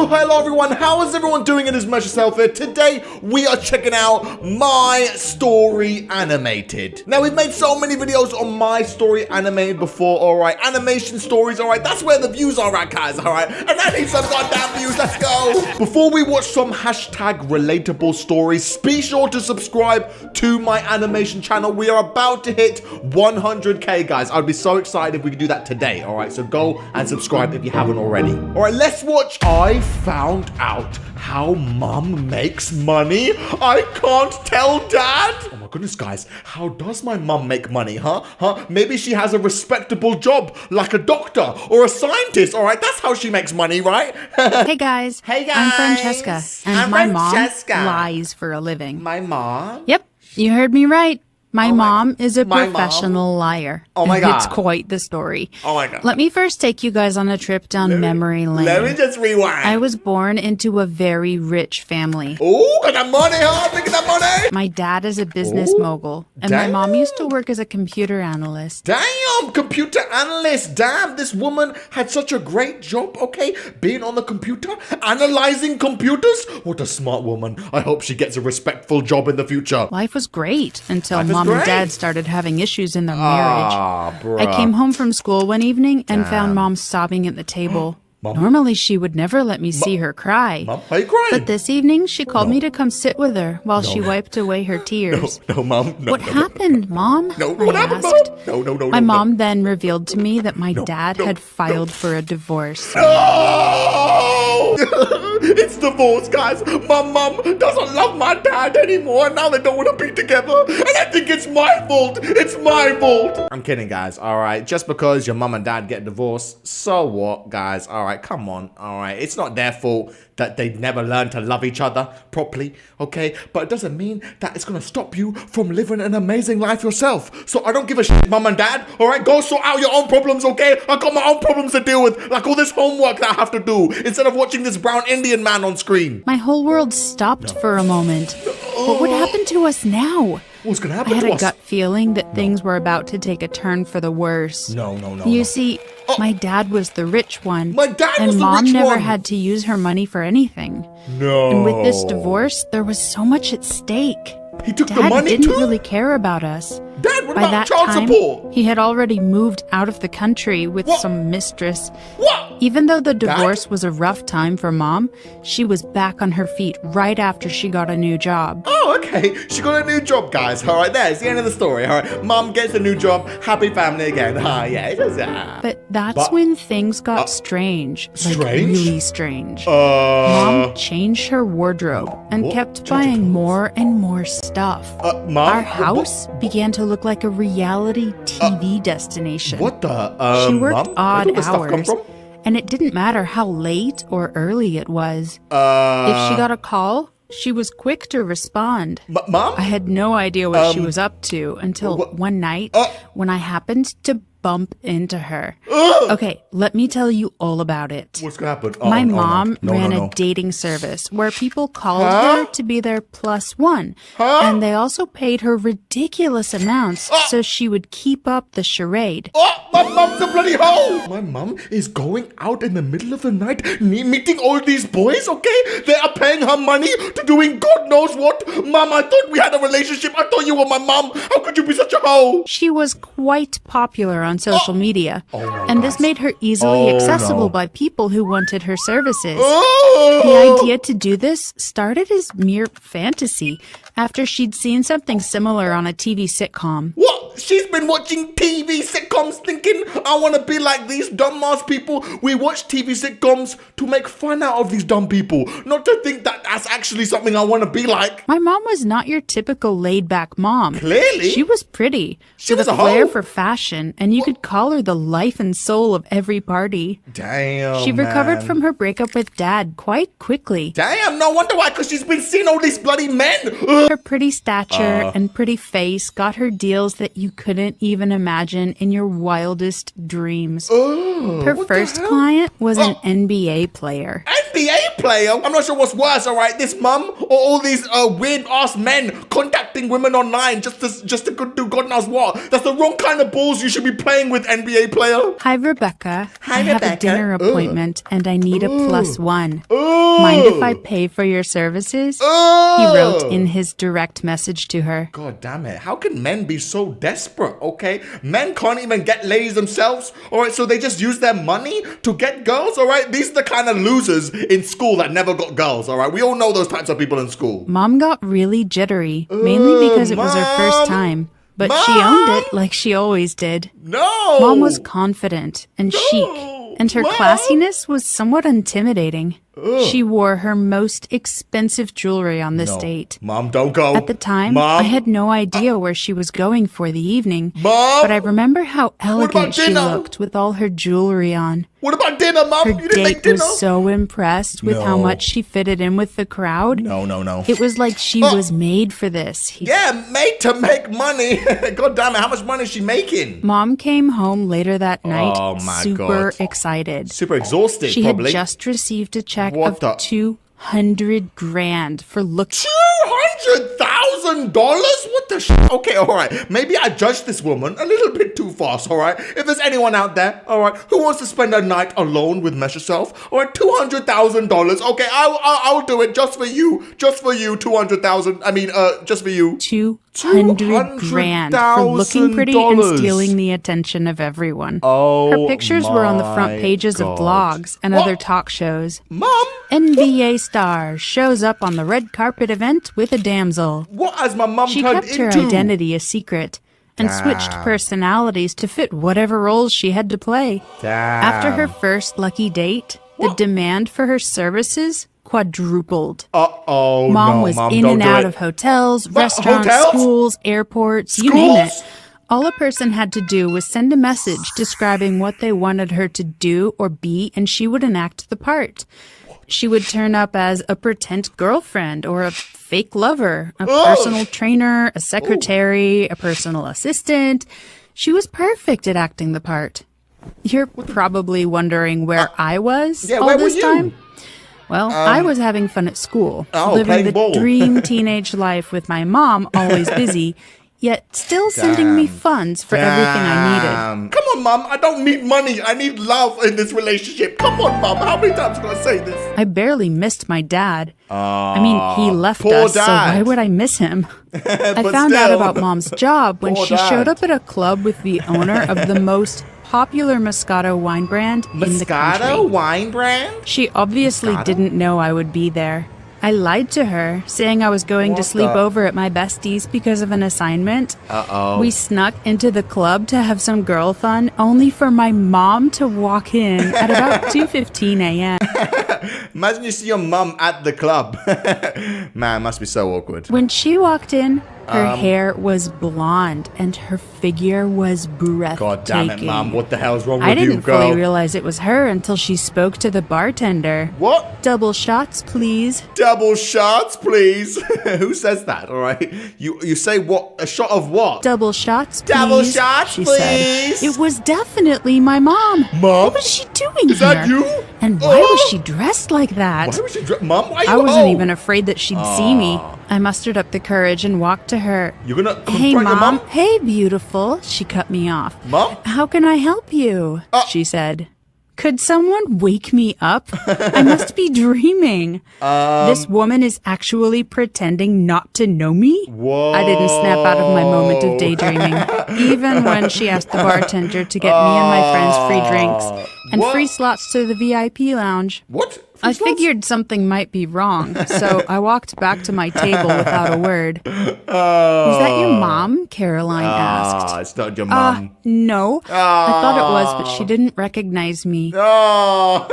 Hello everyone, how is everyone doing? It is MessYourself here. Today we are checking out My Story Animated. Now we've made so many videos on My Story Animated before, alright? Animation stories, alright? That's where the views are at, guys, alright? And I need some goddamn views, let's go! Before we watch some hashtag relatable stories, be sure to subscribe to my animation channel. We are about to hit 100k, guys. I'd be so excited if we could do that today, alright? So go and subscribe if you haven't already. Alright, let's watch I Found Out How Mum Makes Money. I Can't Tell Dad. Oh my goodness, guys. How does my mum make money, huh? Maybe she has a respectable job like a doctor or a scientist. All right, that's how she makes money, right? Hey, guys. Hey, guys. I'm Francesca, and my mom lies for a living. My mom? Yep, you heard me right. My mom is a professional liar. Oh my God. It's quite the story. Oh my God. Let me first take you guys on a trip down memory lane. Let me just rewind. I was born into a very rich family. Oh, got that money, huh? Look at that money. My dad is a business mogul, and my mom used to work as a computer analyst. Damn, computer analyst. Damn, this woman had such a great job, okay? Being on the computer, analyzing computers. What a smart woman. I hope she gets a respectful job in the future. Life was great until Mom and Dad started having issues in their marriage. I came home from school one evening and found Mom sobbing at the table. Normally, she would never let me see her cry. Mom, why are you crying? But this evening, she called me to come sit with her while she wiped away her tears. No, Mom. No, what happened, Mom? No, what happened, Mom? No. My mom then revealed to me that my dad had filed for a divorce. No! It's divorce, guys. My mom doesn't love my dad anymore, and now they don't want to be together. And I think it's my fault. It's my fault. I'm kidding, guys. All right, just because your mom and dad get divorced, so what, guys? All right, come on. All right, it's not their fault that they never learned to love each other properly, okay? But it doesn't mean that it's gonna stop you from living an amazing life yourself. So I don't give a shit, mom and dad, all right? Go sort out your own problems, okay? I got my own problems to deal with, like all this homework that I have to do, instead of watching this brown Indian man on screen. My whole world stopped for a moment. What would happen to us now? What's gonna happen to us? I had a gut feeling that things were about to take a turn for the worse. No. You see, my dad was the rich one. My dad was the rich one. And Mom never had to use her money for anything. No. And with this divorce, there was so much at stake. He took Dad the money didn't too? really care about us. Dad, what By about that child time, support? he had already moved out of the country with What? some mistress. What? Even though the divorce was a rough time for Mom, she was back on her feet right after she got a new job. Oh, okay. She got a new job, guys. All right, there's the end of the story. All right, Mom gets a new job, happy family again. Yeah, it's just, But that's when things got strange. strange? Like really strange. Mom changed her wardrobe and kept buying more and more stuff. Mom? Our house began to look like a reality TV destination. What the? She worked Mom? odd Where did the stuff come hours, from? and it didn't matter how late or early it was. If she got a call, she was quick to respond. Mom? I had no idea what she was up to until one night when I happened to bump into her. Okay, let me tell you all about it. What's gonna happen? My mom ran a dating service where people called her to be their +1. And they also paid her ridiculous amounts so she would keep up the charade. My mom's a bloody hoe! My mom is going out in the middle of the night, meeting all these boys, okay? They are paying her money to doing God knows what. Mom, I thought we had a relationship. I thought you were my mom. How could you be such a hoe? She was quite popular on social media, and this God. made her easily accessible by people who wanted her services. Oh! The idea to do this started as mere fantasy after she'd seen something similar on a TV sitcom. What? She's been watching TV sitcoms thinking, I want to be like these dumbass people. We watch TV sitcoms to make fun out of these dumb people, not to think that that's actually something I want to be like. My mom was not your typical laid-back mom. Clearly. She was pretty. She with was a a flair hoe. for fashion, and you could call her the life and soul of every party. Damn, She recovered man. from her breakup with Dad quite quickly. Damn, no wonder why, because she's been seeing all these bloody men. Her pretty stature and pretty face got her deals that you couldn't even imagine in your wildest dreams. Her what the first hell? client was an NBA player. NBA player? I'm not sure what's worse, all right? This mum or all these weird-ass men contacting rejecting women online just to do God knows what. That's the wrong kind of balls you should be playing with, NBA player. Hi, Rebecca. Hi, I have Rebecca. a dinner appointment and I need a +1. Ugh. Mind if I pay for your services? He wrote in his direct message to her. God damn it. How can men be so desperate, okay? Men can't even get ladies themselves, all right? So they just use their money to get girls, all right? These are the kind of losers in school that never got girls, all right? We all know those types of people in school. Mom got really jittery, mainly because it was her first time. But she owned it like she always did. No! Mom was confident and chic, and her classiness was somewhat intimidating. She wore her most expensive jewelry on this date. Mom, don't go. At the time, Mom. I had no idea where she was going for the evening. Mom. But I remember how elegant she dinner? looked with all her jewelry on. What about dinner, Mom? Her You didn't make date dinner? was so impressed with how much she fitted in with the crowd. No. It was like she was made for this. Yeah, made to make money. God damn it, how much money is she making? Mom came home later that night, Oh my super God. excited. Super exhausted, She probably. had just received a check What of the- $200 grand for looking. $200,000? What the shit? Okay, all right. Maybe I judged this woman a little bit too fast, all right? If there's anyone out there, all right, who wants to spend a night alone with MessYourself, all right, $200,000. Okay, I'll do it just for you. Just for you, 200,000. I mean, just for you. 200 grand for looking pretty and stealing the attention of everyone. Oh, her pictures were on the front my pages of God. blogs and What? other talk shows. Mom, NBA star shows up on the red carpet event with a damsel. what has my mom She turned kept her into? identity a secret and switched personalities to fit whatever roles she had to play. After her first lucky date, the demand for her services quadrupled. Uh-oh, Mom no, was Mom, in don't and do out it. of hotels, What? restaurants, Hotels? schools, airports, you name it. Schools? All a person had to do was send a message describing what they wanted her to do or be, and she would enact the part. She would turn up as a pretend girlfriend or a fake lover, a personal trainer, a secretary, a personal assistant. She was perfect at acting the part. You're probably wondering where I was all where were this you? time. Well, I was having fun at school, playing living the ball. dream teenage life with my mom always busy, yet still sending me funds for everything I needed. Come on, Mom. I don't need money. I need love in this relationship. Come on, Mom. How many times am I going to say this? I barely missed my dad. I mean, he left poor us, so dad. why would I miss him? I But found out still. about Mom's job when Poor she dad. showed up at a club with the owner of the most popular Moscato wine brand in the Moscato country. wine brand? She obviously Moscato? didn't know I would be there. I lied to her, saying I was going to What sleep the- over at my bestie's because of an assignment. Uh-oh. We snuck into the club to have some girl fun, only for my mom to walk in at about 2:15 a.m. Imagine you see your mum at the club. Man, must be so awkward. When she walked in, her hair was blonde and her figure was breathtaking. God damn it, Mum. What the hell's wrong I with you, didn't girl? fully realize it was her until she spoke to the bartender. What? Double shots, please. Double shots, please. Who says that, all right? You say what? A shot of what? Double shots, please. Double shots, she please. Said. It was definitely my mom. Mom? What was she doing Is here? that you? And why was she dressed like that? Why was she Mum, why are you I wasn't home? even afraid that she'd see me. I mustered up the courage and walked to her. You're gonna confront Hey, your Mom. mum? Hey, beautiful. She cut me off. Mom? How can I help you? She said. Could someone wake me up? I must be dreaming. This woman is actually pretending not to know me? Whoa. I didn't snap out of my moment of daydreaming, even when she asked the bartender to get me and my friends free drinks and What? free slots to the VIP lounge. What? I figured something might be wrong, so I walked back to my table without a word. Was that your mom? Caroline asked. It's not your mum. No. I thought it was, but she didn't recognize me. Oh,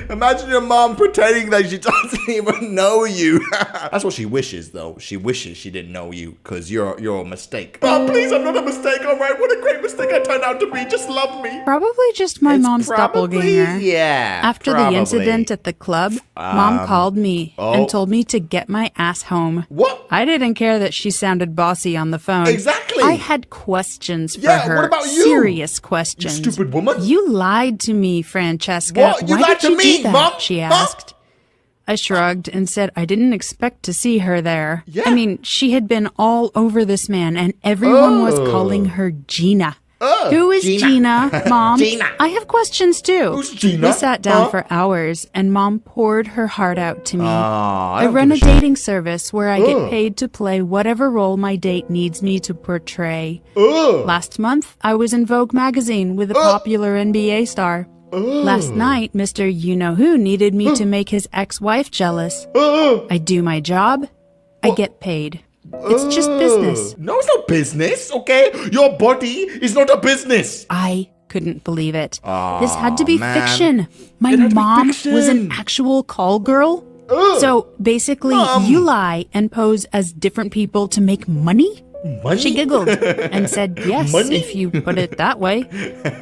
imagine your mom pretending that she doesn't even know you. That's what she wishes, though. She wishes she didn't know you because you're a mistake. Oh, please, I'm not a mistake, all right? What a great mistake I turned out to be. Just love me. Probably just my It's mom's probably- doppelganger. Yeah. After probably. the incident at the club, Mom called me and told me to get my ass home. What? I didn't care that she sounded bossy on the phone. Exactly. I had questions for Yeah, her. what about you? Serious questions. You stupid woman. You lied to me, Francesca. What? You Why lied did to you me, do that? Mom? She Mom? asked. I shrugged and said I didn't expect to see her there. Yeah. I mean, she had been all over this man, and everyone was calling her Gina. Who is Gina, Mom? Gina. I have questions too. Who's Gina? We sat down for hours, and Mom poured her heart out to me. I I don't run give a a shit. dating service where I get paid to play whatever role my date needs me to portray. Last month, I was in Vogue magazine with a popular NBA star. Last night, Mr. You-Know-Who needed me to make his ex-wife jealous. I do my job, I get paid. It's just business. No, it's not business, okay? Your body is not a business. I couldn't believe it. This had to be man. fiction. My It had to be mom fiction. was an actual call girl. So basically, you lie and pose as different people to make money? Money? She giggled and said, yes, Money? if you put it that way.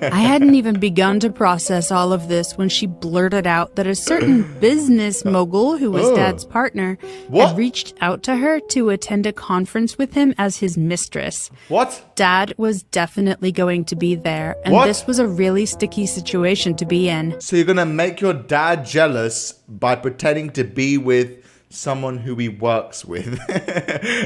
I hadn't even begun to process all of this when she blurted out that a certain business mogul who was Dad's partner What? had reached out to her to attend a conference with him as his mistress. What? Dad was definitely going to be there, and What? this was a really sticky situation to be in. So you're gonna make your dad jealous by pretending to be with someone who he works with.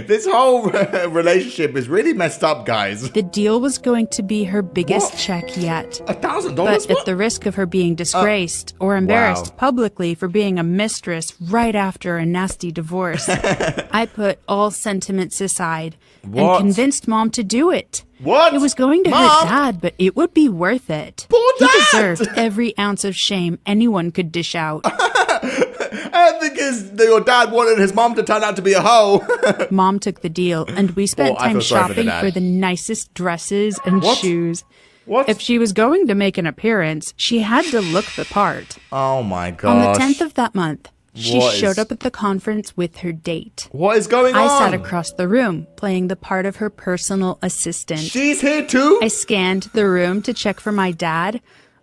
This whole relationship is really messed up, guys. The deal was going to be her biggest What? check yet. $1,000? But at the risk of her being disgraced or embarrassed publicly for being a mistress right after a nasty divorce, I put all sentiments aside What? and convinced Mom to do it. What? It was going to Mom? hurt Dad, but it would be worth it. Poor He Dad! deserved every ounce of shame anyone could dish out. I think your dad wanted his mom to turn out to be a hoe. Mom took the deal, and we spent I time feel sorry for the shopping dad. for the nicest dresses and What? shoes. What? If she was going to make an appearance, she had to look the part. Oh my On gosh. the 10th of that month, she What showed is- up at the conference with her date. What is going on? I sat across the room, playing the part of her personal assistant. She's here too? I scanned the room to check for my dad,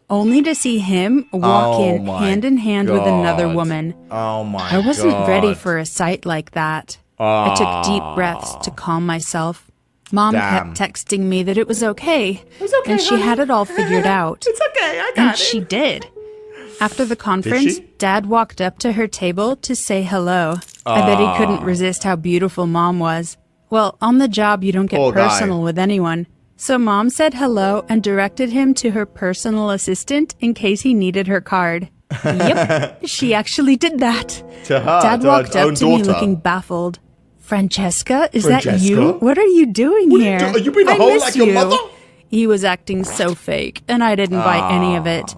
only to see him walk Oh in my hand with another God. woman. Oh my I wasn't God. ready for a sight like that. I took deep breaths to calm myself. Mom Damn. kept texting me that it was okay. okay, and she honey. had it all figured out. It's okay, I got And it. she did. After the conference, she? Dad walked up to her table to say hello. I bet he couldn't resist how beautiful Mom was. Well, on the job, you don't get Poor guy. personal with anyone. So Mom said hello and directed him to her personal assistant in case he needed her card. Yep, she actually did that. To her, Dad to her walked up own to me daughter. looking baffled. Francesca, is that Francesca? you? What are you doing What are you here? doing? Are you being a I hoe miss like your you. mother? He was acting so fake, and I didn't buy any of it.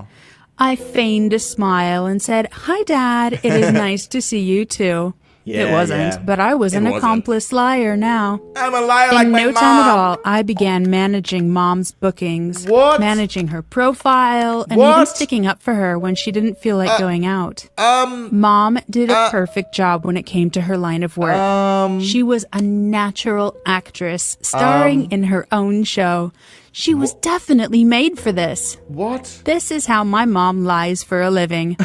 I feigned a smile and said, "Hi, Dad. It is nice to see you too." Yeah, it wasn't, yeah. but I was It an wasn't. accomplice liar now. I'm a liar like In my no mom. time at all, I began managing Mom's bookings, What? managing her profile, and even What? sticking up for her when she didn't feel like going out. Mom did a perfect job when it came to her line of work. She was a natural actress, starring in her own show. She was definitely made for this. What? This is how my mom lies for a living.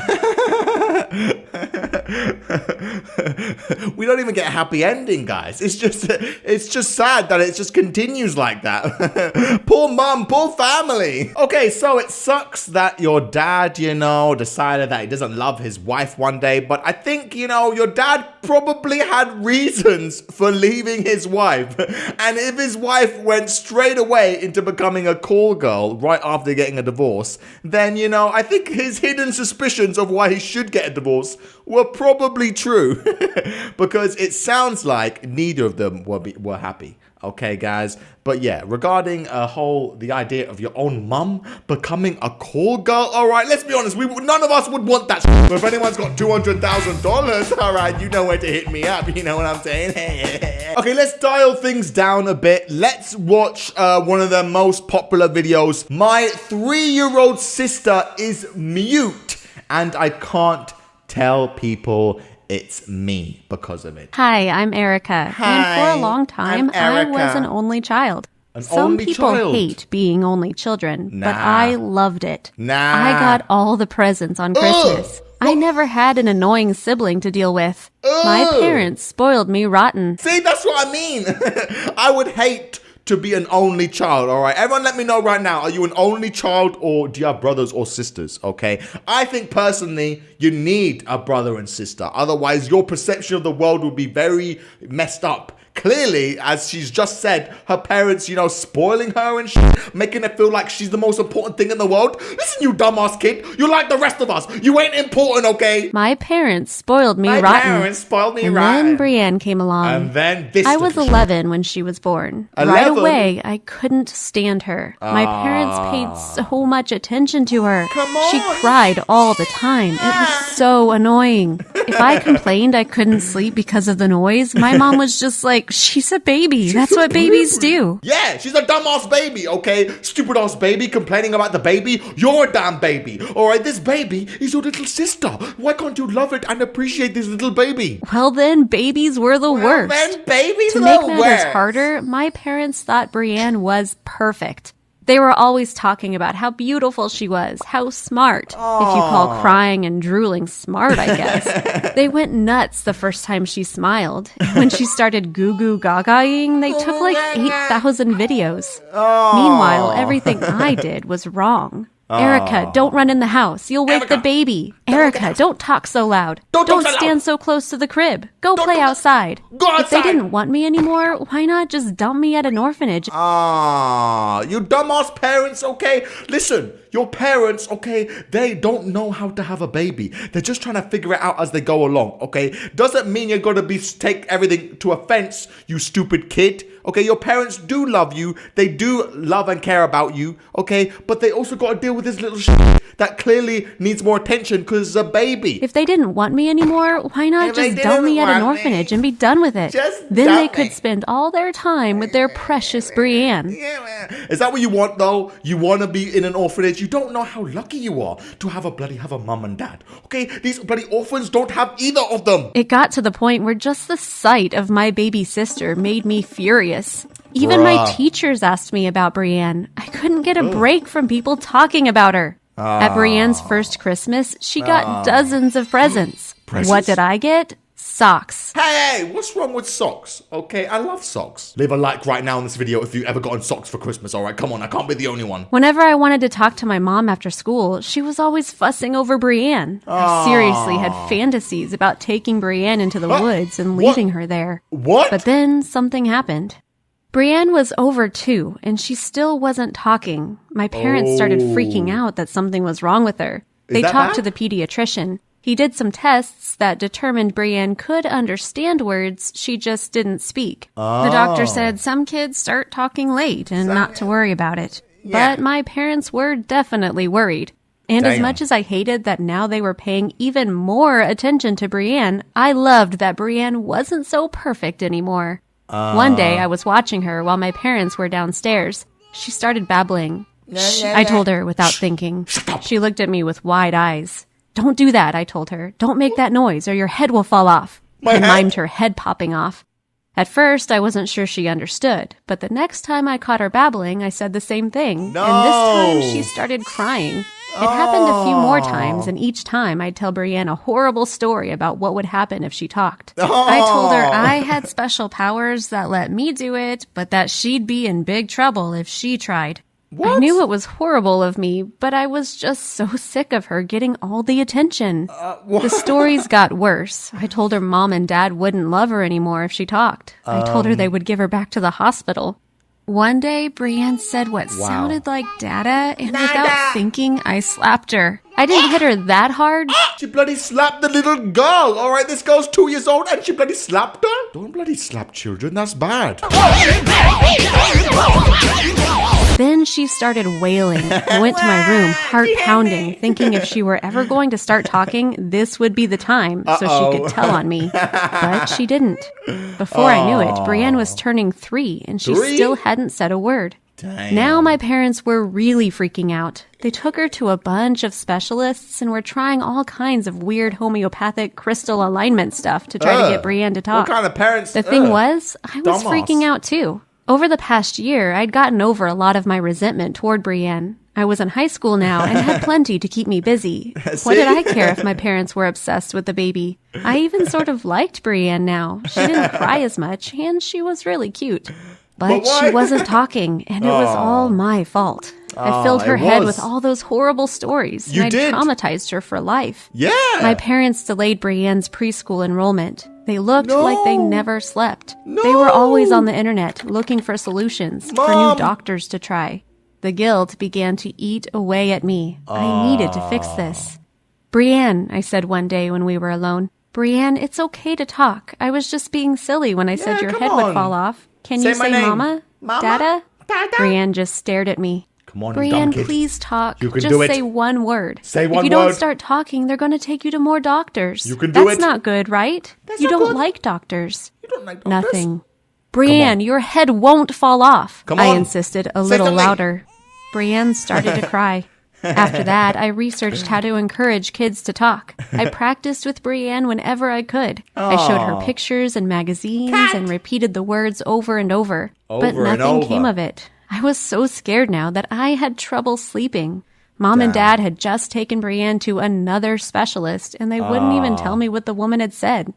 We don't even get a happy ending, guys. It's just sad that it just continues like that. Poor mom, poor family. Okay, so it sucks that your dad, decided that he doesn't love his wife one day, but I think, your dad probably had reasons for leaving his wife. And if his wife went straight away into becoming a call girl right after getting a divorce, then, I think his hidden suspicions of why he should get a divorce were probably true. Because it sounds like neither of them were happy. Okay, guys. But yeah, regarding the idea of your own mum becoming a call girl. All right, let's be honest. None of us would want that. But if anyone's got $200,000, all right, you know where to hit me up. You know what I'm saying? Okay, let's dial things down a bit. Let's watch one of the most popular videos. My 3-year-old sister is mute, and I can't tell people it's me because of it. Hi, I'm Erica. Hi, and for a long time, I'm I was Erica. an only child. Some only people child? hate being only children, but Nah. I loved it. Nah. I got all the presents on Christmas. I never had an annoying sibling to deal with. My parents spoiled me rotten. See, that's what I mean. I would hate to be an only child, all right? Everyone let me know right now, are you an only child or do you have brothers or sisters, okay? I think personally, you need a brother and sister. Otherwise, your perception of the world will be very messed up. Clearly, as she's just said, her parents, spoiling her and shit, making her feel like she's the most important thing in the world. Listen, you dumbass kid, you're like the rest of us. You ain't important, okay? My parents spoiled me rotten. My parents spoiled me rotten. And then Brienne came along. And then this. I was 11 when she was born. 11? Right away, I couldn't stand her. My parents paid so much attention to her. Come on. She cried all the time. It was so annoying. If I complained I couldn't sleep because of the noise, my mom was just like, she's a baby. That's what babies do. Yeah, she's a dumbass baby, okay? Stupid ass baby complaining about the baby. You're a damn baby. All right, this baby is your little sister. Why can't you love it and appreciate this little baby? Well, then babies were the worst. Man, babies To are make the matters worst. harder, my parents thought Brienne was perfect. They were always talking about how beautiful she was, how smart. If you call crying and drooling smart, I guess. They went nuts the first time she smiled. And when she started goo-goo gaga-ing, they took like 8,000 videos. Meanwhile, everything I did was wrong. Erica, don't run in the house. You'll wake the baby. Erica, don't talk so loud. Don't stand so close to the crib. Go play outside. Go outside. If they didn't want me anymore, why not just dump me at an orphanage? You dumbass parents, okay? Listen, your parents, okay, they don't know how to have a baby. They're just trying to figure it out as they go along, okay? Doesn't mean you're going to take everything to offense, you stupid kid. Okay, your parents do love you. They do love and care about you, okay? But they also got to deal with this little shit that clearly needs more attention because it's a baby. If they didn't want me anymore, why not just dump me at an orphanage and be done with it? Then they could spend all their time with their precious Brienne. Yeah, is that what you want, though? You want to be in an orphanage? You don't know how lucky you are to have a mum and dad, okay? These bloody orphans don't have either of them. It got to the point where just the sight of my baby sister made me furious. Even my teachers asked me about Brienne. I couldn't get a break from people talking about her. At Brienne's first Christmas, she got dozens of presents. What did I get? Socks. Hey, what's wrong with socks? Okay, I love socks. Leave a like right now in this video if you ever gotten socks for Christmas, all right? Come on, I can't be the only one. Whenever I wanted to talk to my mom after school, she was always fussing over Brienne. I seriously had fantasies about taking Brienne into the woods and leaving her there. What? But then something happened. Brienne was over 2, and she still wasn't talking. My parents started freaking out that something was wrong with her. They talked to the pediatrician. He did some tests that determined Brienne could understand words, she just didn't speak. The doctor said some kids start talking late and not to worry about it. But my parents were definitely worried. And as much as I hated that now they were paying even more attention to Brienne, I loved that Brienne wasn't so perfect anymore. One day I was watching her while my parents were downstairs. She started babbling. Shh, I told her without thinking. She looked at me with wide eyes. Don't do that, I told her. Don't make that noise or your head will fall off. I mimed her head popping off. At first, I wasn't sure she understood, but the next time I caught her babbling, I said the same thing. No. And this time, she started crying. It happened a few more times, and each time I'd tell Brienne a horrible story about what would happen if she talked. I told her I had special powers that let me do it, but that she'd be in big trouble if she tried. I knew it was horrible of me, but I was just so sick of her getting all the attention. The stories got worse. I told her mom and dad wouldn't love her anymore if she talked. I told her they would give her back to the hospital. One day, Brienne said what sounded like dada, and without thinking, I slapped her. I didn't hit her that hard. She bloody slapped the little girl. All right, this girl's 2 years old and she bloody slapped her? Don't bloody slap children. That's bad. Then she started wailing. I went to my room, heart pounding, thinking if she were ever going to start talking, this would be the time so she could tell on me. But she didn't. Before I knew it, Brienne was turning 3 and she still hadn't said a word. Damn. Now my parents were really freaking out. They took her to a bunch of specialists and were trying all kinds of weird homeopathic crystal alignment stuff to try to get Brienne to talk. What kind of parents? The thing was, I was freaking out too. Over the past year, I'd gotten over a lot of my resentment toward Brienne. I was in high school now and had plenty to keep me busy. What did I care if my parents were obsessed with the baby? I even sort of liked Brienne now. She didn't cry as much, and she was really cute. But she wasn't talking, and it was all my fault. I filled her head with all those horrible stories, and I traumatized her for life. Yeah. My parents delayed Brienne's preschool enrollment. They looked like they never slept. They were always on the internet looking for solutions, for new doctors to try. The guilt began to eat away at me. I needed to fix this. Brienne, I said one day when we were alone. Brienne, it's okay to talk. I was just being silly when I said your head would fall off. Can you say Mama? Dada? Brienne just stared at me. Come on, Brienne, please talk. You can just do it. Say one word. Say one word. If you don't start talking, they're going to take you to more doctors. You can do it. That's not good, right? You don't like doctors. You don't like doctors? Nothing. Brienne, your head won't fall off. Come on. I insisted a little louder. Brienne started to cry. After that, I researched how to encourage kids to talk. I practiced with Brienne whenever I could. I showed her pictures and magazines and repeated the words over and over. But nothing came of it. I was so scared now that I had trouble sleeping. Mom and Dad had just taken Brienne to another specialist, and they wouldn't even tell me what the woman had said.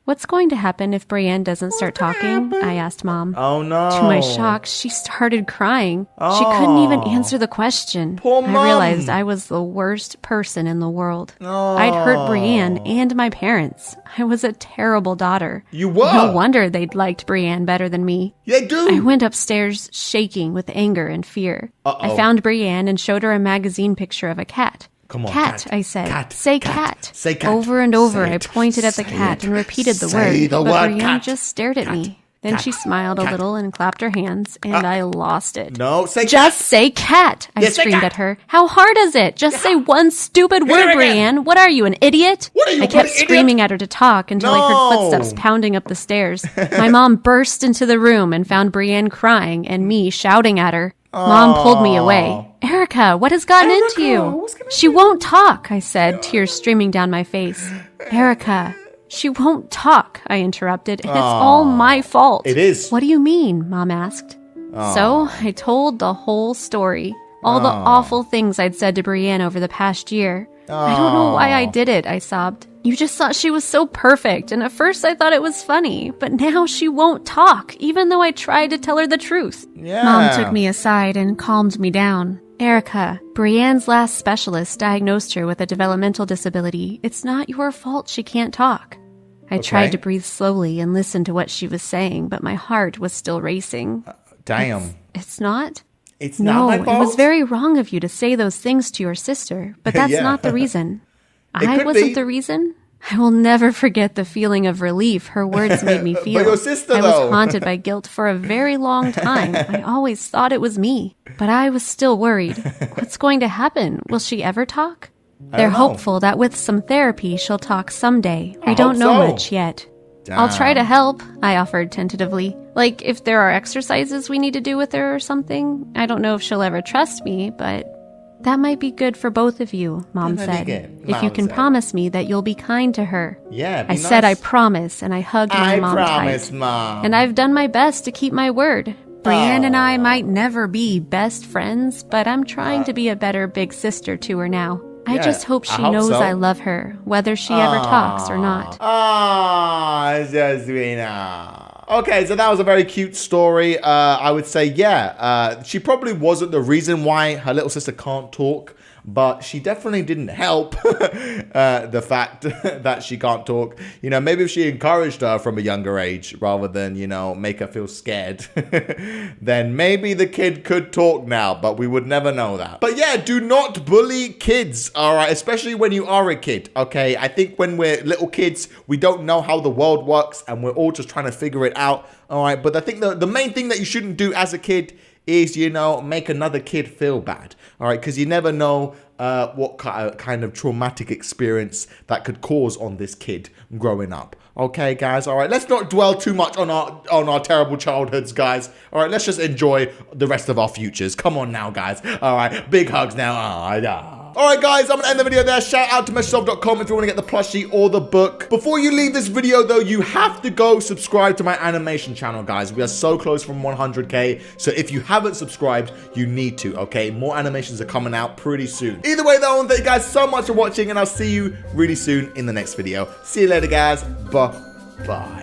What's going to happen if Brienne doesn't start talking? I asked Mom. Oh, no. To my shock, she started crying. She couldn't even answer the question. Poor Mom. I realized I was the worst person in the world. I'd hurt Brienne and my parents. I was a terrible daughter. You were? No wonder they'd liked Brienne better than me. They do. I went upstairs shaking with anger and fear. I found Brienne and showed her a magazine picture of a cat. Come on, cat, I said. Cat, say cat. cat. Say cat. Over and over, Say I it. pointed at the Say cat it. and repeated the Say word. the But word Brienne cat. just stared at me. Then Cat. she smiled a Cat. little and clapped her hands, and I lost it. No, say Just cat. say cat, I Yes, say screamed cat. at her. How hard is it? Just say one stupid word, again. Brienne. What are you, an idiot? What are you, I kept what, idiot? screaming at her to talk until I heard No. footsteps pounding up the stairs. My mom burst into the room and found Brienne crying and me shouting at her. Mom pulled me away. Erica, what has gotten into you? She won't talk, I said, tears streaming down my face. Erica, she won't talk, I interrupted, and it's all my fault. It is. What do you mean? Mom asked. So I told the whole story. All the awful things I'd said to Brienne over the past year. I don't know why I did it, I sobbed. You just thought she was so perfect, and at first I thought it was funny, but now she won't talk, even though I tried to tell her the truth. Yeah. Mom took me aside and calmed me down. Erica, Brienne's last specialist diagnosed her with a developmental disability. It's not your fault she can't talk. I tried to breathe slowly and listen to what she was saying, but my heart was still racing. Damn. It's not? It's not my fault? It was very wrong of you to say those things to your sister, but that's Yeah. not the reason. It I could wasn't be. the reason. I will never forget the feeling of relief her words made me feel. But your sister, I though. was haunted by guilt for a very long time. I always thought it was me, but I was still worried. What's going to happen? Will she ever talk? They're know. hopeful that with some therapy she'll talk someday. We I don't hope know so. much yet. I'll try to help, I offered tentatively. Like if there are exercises we need to do with her or something. I don't know if she'll ever trust me, but that might be good for both of you, Mom Then said. again, If you Mom can said. promise me that you'll be kind to her. Yeah, be I said I nice. promise, and I hugged my I mom promise, tight. Mom. And I've done my best to keep my word. Brienne and I might never be best friends, but I'm trying to be a better big sister to her now. I Yeah, just hope I she hope knows so. I love her, whether she ever talks or not. Ah, so sweet. Okay, so that was a very cute story. I would say, yeah, she probably wasn't the reason why her little sister can't talk, but she definitely didn't help the fact that she can't talk. You know, maybe if she encouraged her from a younger age rather than, you know, make her feel scared, then maybe the kid could talk now, but we would never know that. But yeah, do not bully kids, all right? Especially when you are a kid, okay? I think when we're little kids, we don't know how the world works and we're all just trying to figure it out, all right? But I think the main thing that you shouldn't do as a kid is, you know, make another kid feel bad, all right? Because you never know what kind of traumatic experience that could cause on this kid growing up. Okay, guys, all right? Let's not dwell too much on our terrible childhoods, guys. All right, let's just enjoy the rest of our futures. Come on now, guys. All right, big hugs now. All right, guys, I'm going to end the video there. Shout out to MessYourself.com if you want to get the plushie or the book. Before you leave this video, though, you have to go subscribe to my animation channel, guys. We are so close from 100K, so if you haven't subscribed, you need to, okay? More animations are coming out pretty soon. Either way, though, I want to thank you guys so much for watching, and I'll see you really soon in the next video. See you later, guys. Bye-bye.